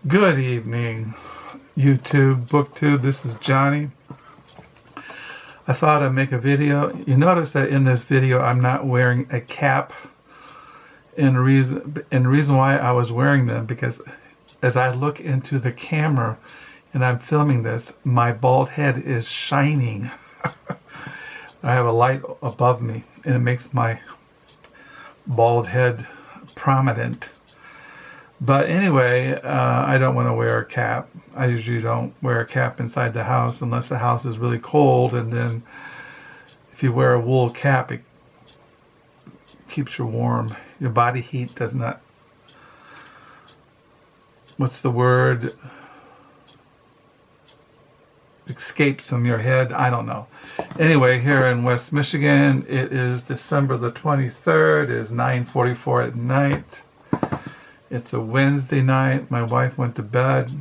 Good evening, YouTube, BookTube. This is Johnny. I thought I'd make a video. You notice that in this video I'm not wearing a cap. And reason why I was wearing them, because as I look into the camera and I'm filming this, my bald head is shining. I have a light above me and it makes my bald head prominent. But anyway, I don't want to wear a cap. I usually don't wear a cap inside the house unless the house is really cold, and then if you wear a wool cap, it keeps you warm. Your body heat does not, what's the word, escapes from your head. I don't know. Anyway, here in West Michigan, it is December the 23rd. It is 9:44 at night. It's a Wednesday night. My wife went to bed.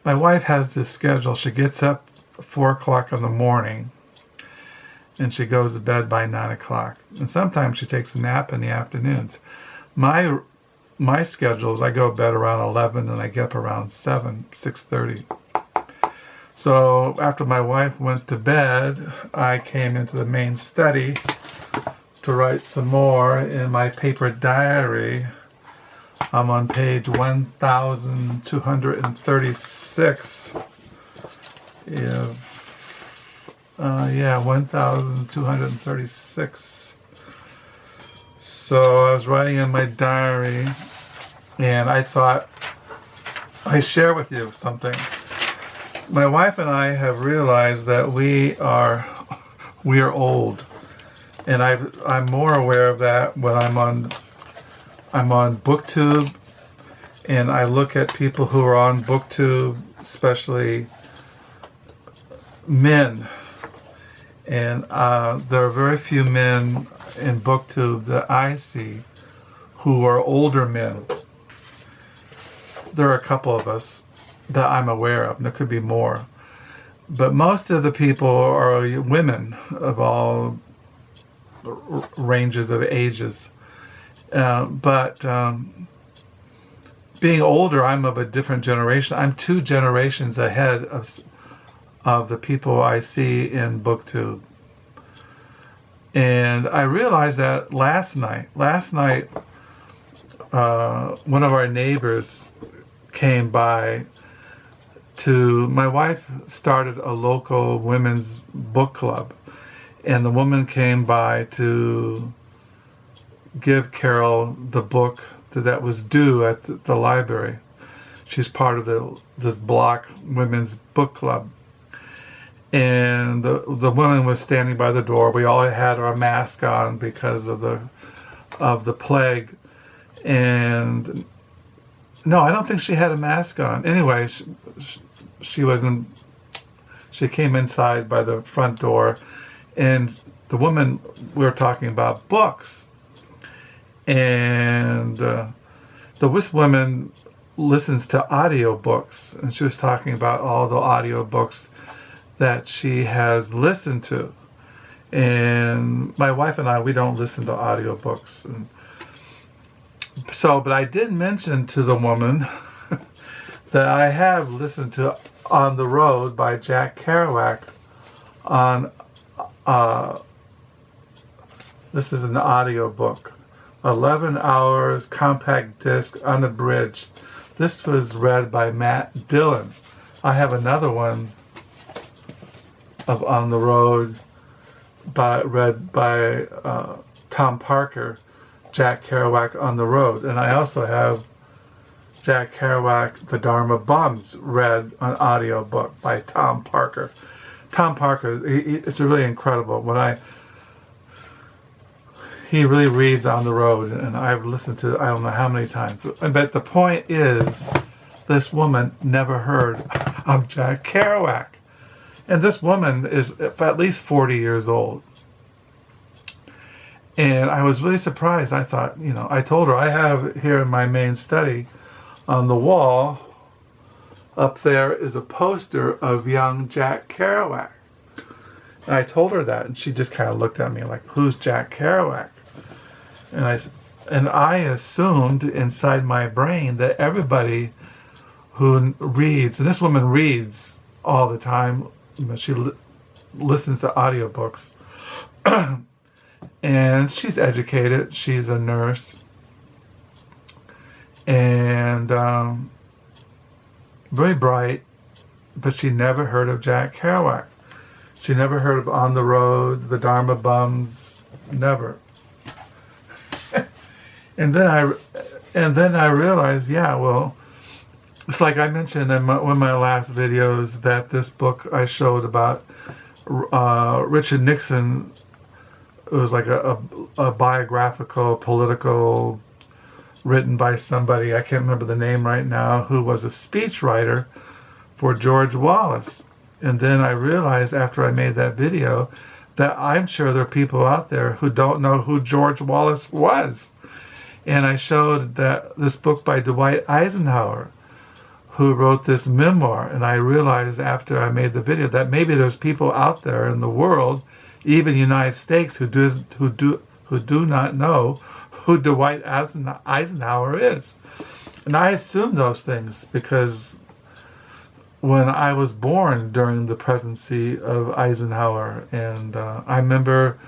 My wife has this schedule. She gets up at 4 o'clock in the morning and she goes to bed by 9 o'clock. And sometimes she takes a nap in the afternoons. My schedule is I go to bed around 11 and I get up around 6:30. So after my wife went to bed, I came into the main study to write some more in my paper diary. I'm on page 1236. Yeah, 1236. So I was writing in my diary, and I thought I'd share with you something. My wife and I have realized that we are old, and I'm more aware of that when I'm on BookTube, and I look at people who are on BookTube, especially men, and there are very few men in BookTube that I see who are older men. There are a couple of us that I'm aware of, and there could be more, but most of the people are women of all ranges of ages. But being older, I'm of a different generation. I'm 2 generations ahead of the people I see in BookTube. And I realized that last night, one of our neighbors came by my wife started a local women's book club, and the woman came by to give Carol the book that was due at the library. She's part of this block women's book club, and the woman was standing by the door. We all had our mask on because of the plague, and no, I don't think she had a mask on. Anyway, she wasn't. She came inside by the front door, and the woman, we were talking about books. And this woman listens to audiobooks, and she was talking about all the audiobooks that she has listened to. And my wife and I, we don't listen to audiobooks. And so, but I did mention to the woman that I have listened to On the Road by Jack Kerouac on, this is an audiobook. 11 hours, compact disc, unabridged. This was read by Matt Dillon. I have another one of On the Road read by Tom Parker, Jack Kerouac On the Road. And I also have Jack Kerouac, The Dharma Bums, read on audiobook by Tom Parker. Tom Parker, it's really incredible. He really reads On the Road, and I've listened to it I don't know how many times. But the point is, this woman never heard of Jack Kerouac. And this woman is at least 40 years old. And I was really surprised. I thought, I told her, I have here in my main study on the wall, up there is a poster of young Jack Kerouac. And I told her that, and she just kind of looked at me like, who's Jack Kerouac? And I assumed inside my brain that everybody who reads, and this woman reads all the time. She listens to audiobooks. And she's educated. She's a nurse. And very bright. But she never heard of Jack Kerouac. She never heard of On the Road, The Dharma Bums. Never. And then I realized, yeah, well, it's like I mentioned in one of my last videos that this book I showed about Richard Nixon, it was like a biographical, political, written by somebody, I can't remember the name right now, who was a speechwriter for George Wallace. And then I realized after I made that video that I'm sure there are people out there who don't know who George Wallace was. And I showed that this book by Dwight Eisenhower, who wrote this memoir. And I realized after I made the video that maybe there's people out there in the world, even the United States, who do not know who Dwight Eisenhower is. And I assumed those things because when I was born during the presidency of Eisenhower, and I remember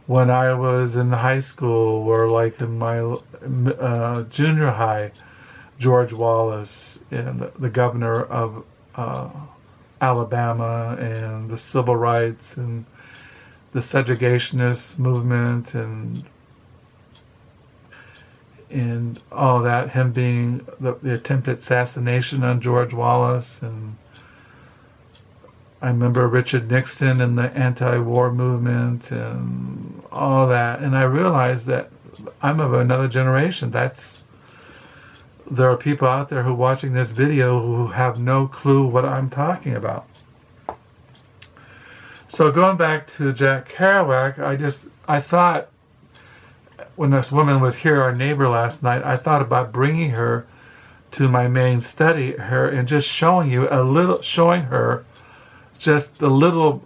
when I was in high school, or like in my junior high, George Wallace and the governor of Alabama, and the civil rights and the segregationist movement and all that, him being the attempted assassination on George Wallace, and I remember Richard Nixon and the anti-war movement and all that, and I realized that I'm of another generation. There are people out there who are watching this video who have no clue what I'm talking about. So going back to Jack Kerouac, I thought, when this woman was here, our neighbor last night, I thought about bringing her to my main study, and just showing her just the little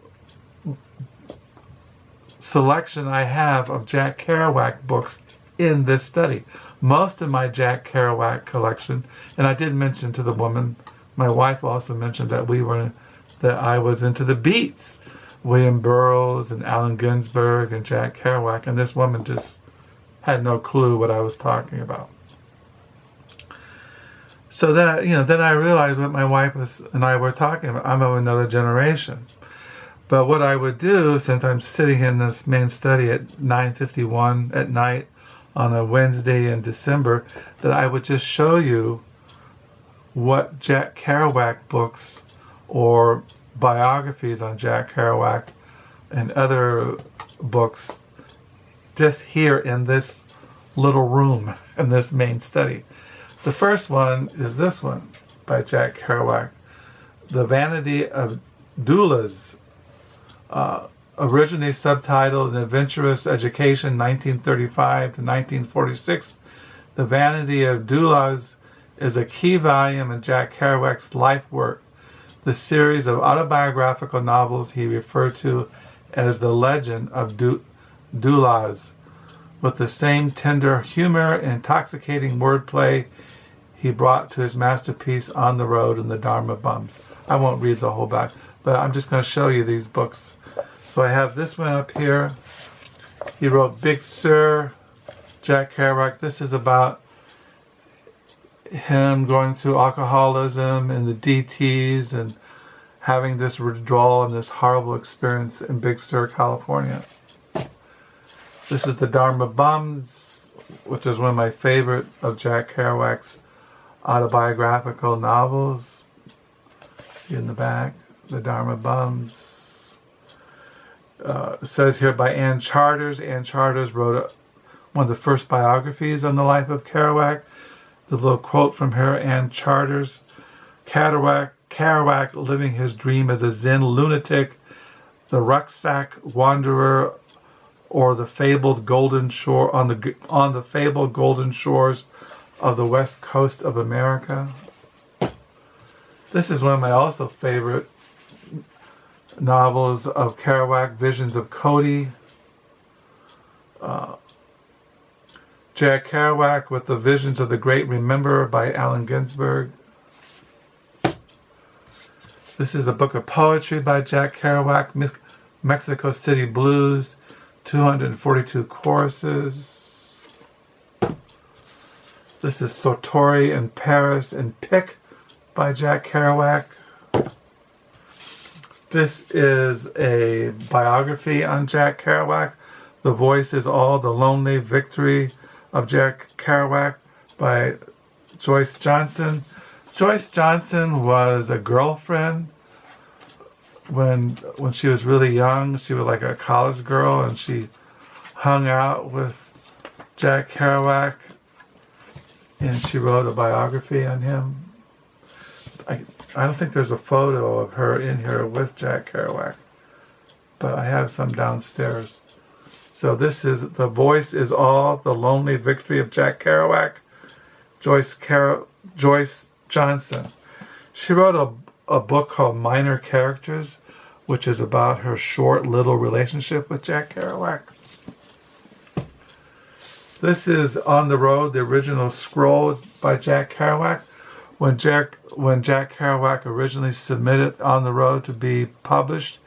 selection I have of Jack Kerouac books in this study. Most of my Jack Kerouac collection, and I did mention to the woman, my wife also mentioned that I was into the Beats, William Burroughs and Allen Ginsberg and Jack Kerouac, and this woman just had no clue what I was talking about. So then I realized what my wife and I were talking about. I'm of another generation. But what I would do, since I'm sitting in this main study at 9:51 at night on a Wednesday in December, that I would just show you what Jack Kerouac books or biographies on Jack Kerouac and other books just here in this little room in this main study. The first one is this one by Jack Kerouac, The Vanity of Doulas, originally subtitled An Adventurous Education 1935 to 1946. The Vanity of Doulas is a key volume in Jack Kerouac's life work, the series of autobiographical novels he referred to as the Legend of Doulas, with the same tender humor and intoxicating wordplay he brought to his masterpiece On the Road and the Dharma Bums. I won't read the whole back, but I'm just going to show you these books. So I have this one up here. He wrote Big Sur, Jack Kerouac. This is about him going through alcoholism and the DTs and having this withdrawal and this horrible experience in Big Sur, California. This is the Dharma Bums, which is one of my favorite of Jack Kerouac's autobiographical novels. See in the back, the Dharma Bums. It says here by Ann Charters. Ann Charters wrote one of the first biographies on the life of Kerouac. The little quote from her, Ann Charters: Kerouac living his dream as a Zen lunatic, the rucksack wanderer, or the fabled golden shore on the fabled golden shores of the west coast of America. This is one of my also favorite novels of Kerouac, Visions of Cody. Jack Kerouac with the Visions of the Great Rememberer by Allen Ginsberg. This is a book of poetry by Jack Kerouac, Mexico City Blues, 242 choruses. This is Sotori in Paris and Pick by Jack Kerouac. This is a biography on Jack Kerouac. The Voice is All, The Lonely Victory of Jack Kerouac by Joyce Johnson. Joyce Johnson was a girlfriend when she was really young. She was like a college girl, and she hung out with Jack Kerouac, and she wrote a biography on him. I don't think there's a photo of her in here with Jack Kerouac, but I have some downstairs. So this is The Voice is All, The Lonely Victory of Jack Kerouac, Joyce Johnson. She wrote a book called Minor Characters, which is about her short little relationship with Jack Kerouac. This is On the Road, the original scroll by Jack Kerouac. When Jack Kerouac originally submitted On the Road to be published,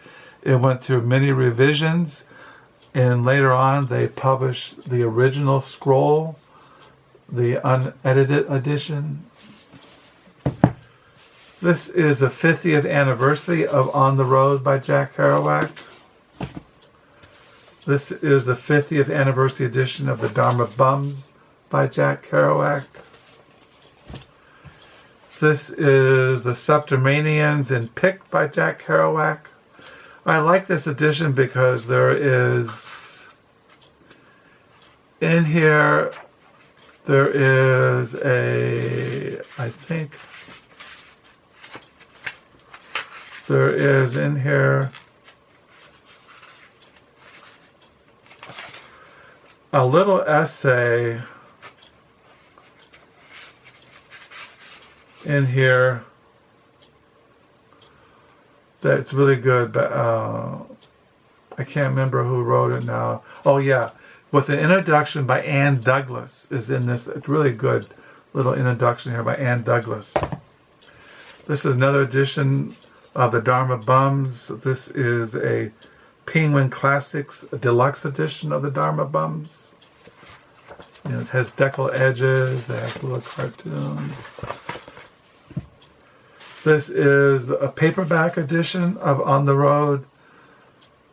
it went through many revisions, and later on they published the original scroll, the unedited edition. This is the 50th anniversary of On the Road by Jack Kerouac. This is the 50th anniversary edition of The Dharma Bums by Jack Kerouac. This is The Subterraneans in Pick by Jack Kerouac. I like this edition because there is, in here, there is I think, there is in here a little essay in here that's really good, but I can't remember who wrote it now. Oh yeah, with an introduction by Ann Douglas is in this. It's really good little introduction here by Ann Douglas. This is another edition of the Dharma Bums. This is a Penguin Classics deluxe edition of the Dharma Bums. It has decal edges, it has little cartoons. This is a paperback edition of On the Road,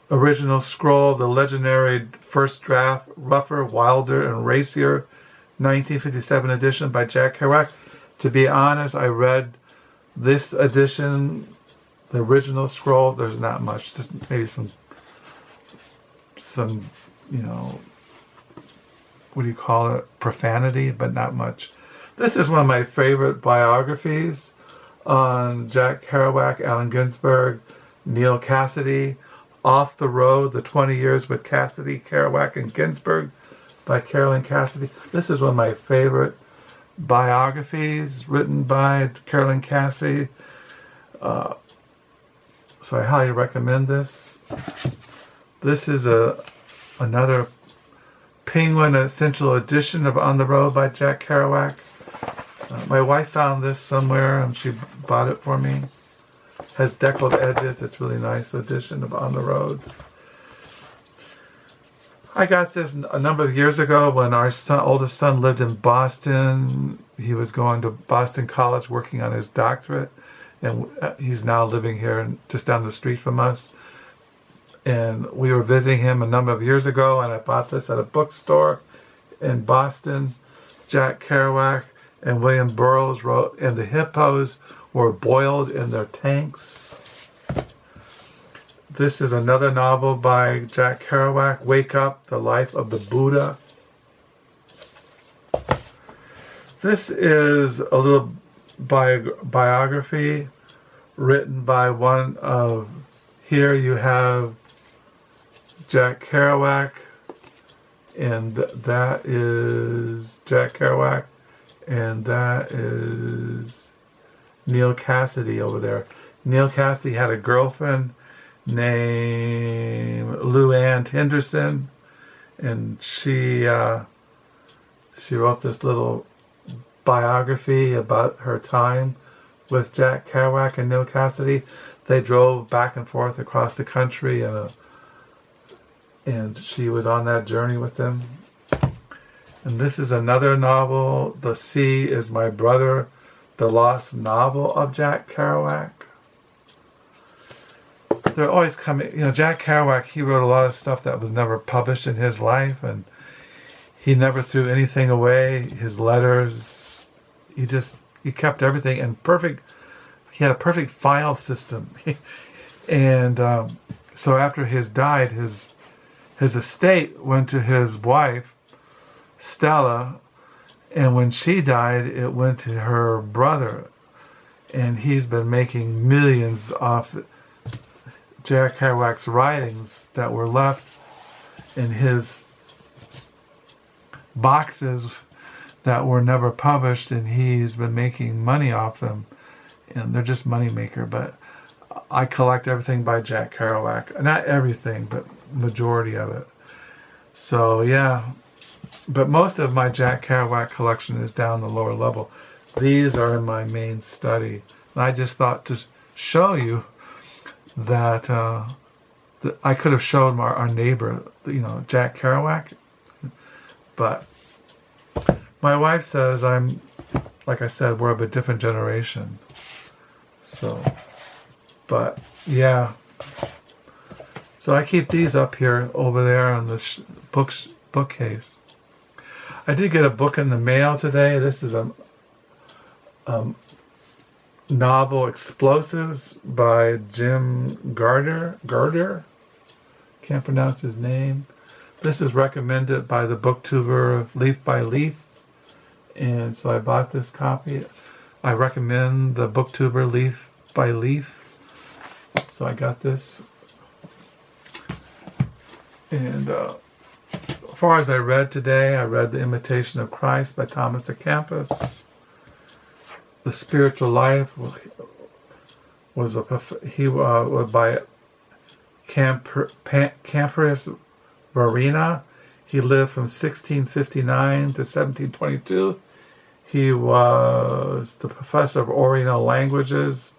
original scroll, the legendary first draft, rougher, wilder, and racier, 1957 edition by Jack Kerouac. To be honest, I read this edition, the original scroll. There's not much, just maybe some what do you call it, profanity, but not much. This is one of my favorite biographies on Jack Kerouac, Allen Ginsberg, Neil Cassidy, Off the Road, The 20 Years with Cassidy, Kerouac, and Ginsberg by Carolyn Cassidy. This is one of my favorite biographies written by Carolyn Cassidy. So I highly recommend this. This is another Penguin Essential Edition of On the Road by Jack Kerouac. My wife found this somewhere and she bought it for me. Has deckled edges. It's really nice edition of On the Road. I got this a number of years ago when our oldest son lived in Boston. He was going to Boston College working on his doctorate, and he's now living here just down the street from us. And we were visiting him a number of years ago, and I bought this at a bookstore in Boston. Jack Kerouac and William Burroughs wrote, and the hippos were boiled in their tanks. This is another novel by Jack Kerouac, Wake Up, The Life of the Buddha. This is a little biography written by one of, here you have Jack Kerouac, and that is Jack Kerouac, and that is Neil Cassidy over there. Neil Cassidy had a girlfriend named Lou Ann Henderson, and she wrote this little biography about her time with Jack Kerouac and Neil Cassidy. They drove back and forth across the country, and she was on that journey with them. And this is another novel. The Sea is My Brother, the lost novel of Jack Kerouac. They're always coming, Jack Kerouac, he wrote a lot of stuff that was never published in his life, and he never threw anything away. His letters, he kept everything in perfect. He had a perfect file system, and so after his died, his estate went to his wife, Stella, and when she died, it went to her brother, and he's been making millions off Jack Kerouac's writings that were left in his boxes that were never published, and he's been making money off them, and they're just money maker. But I collect everything by Jack Kerouac, not everything, but majority of it. So yeah, but most of my Jack Kerouac collection is down the lower level. These are in my main study, and I just thought to show you that I could have shown our neighbor, Jack Kerouac, but my wife says like I said, we're of a different generation. So, but yeah. So I keep these up here over there on the bookcase. I did get a book in the mail today. This is a novel, Explosives, by Jim Gauer. Can't pronounce his name. This is recommended by the booktuber Leaf by Leaf, and so I bought this copy. I recommend the booktuber Leaf by Leaf, so I got this. And as far as I read today, I read The Imitation of Christ by Thomas à Kempis. The Spiritual Life was by Campus Varina. He lived from 1659 to 1722. He was the professor of Oriental languages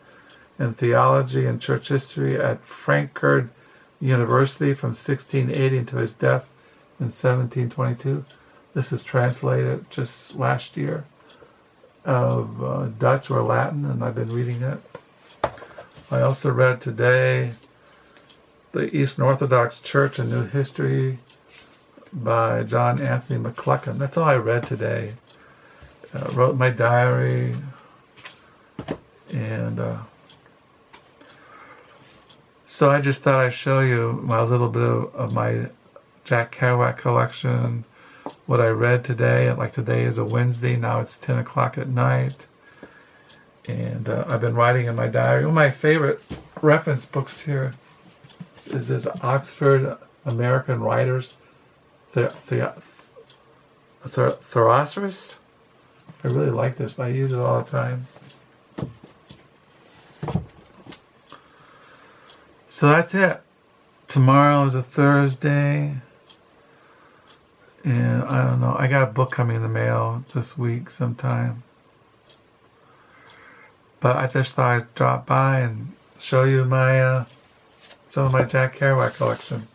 and theology and church history at Frankfurt University from 1680 until his death in 1722. This is translated just last year of Dutch or Latin, and I've been reading it. I also read today The Eastern Orthodox Church and New History by John Anthony McClellan. That's all I read today. Wrote my diary, and so I just thought I'd show you a little bit of my Jack Kerouac collection, what I read today. Like today is a Wednesday, now it's 10 o'clock at night, and I've been writing in my diary. One of my favorite reference books here is this Oxford American Writers Thesaurus. I really like this. I use it all the time. So that's it. Tomorrow is a Thursday. And I don't know. I got a book coming in the mail this week sometime. But I just thought I'd drop by and show you my some of my Jack Kerouac collection.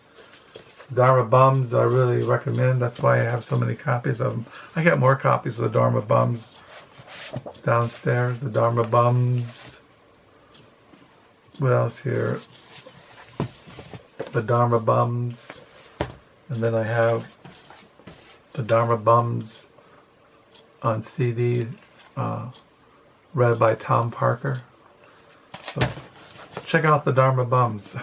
Dharma Bums I really recommend. That's why I have so many copies of them. I got more copies of the Dharma Bums downstairs. The Dharma Bums. What else here? The Dharma Bums. And then I have the Dharma Bums on CD, read by Tom Parker. So check out the Dharma Bums.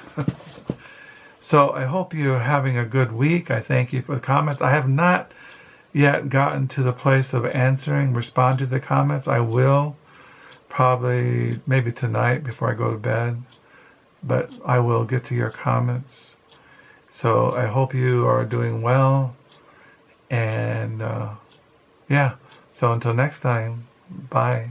So I hope you're having a good week. I thank you for the comments. I have not yet gotten to the place of respond to the comments. I will probably maybe tonight before I go to bed, but I will get to your comments. So I hope you are doing well, and yeah, so until next time, bye.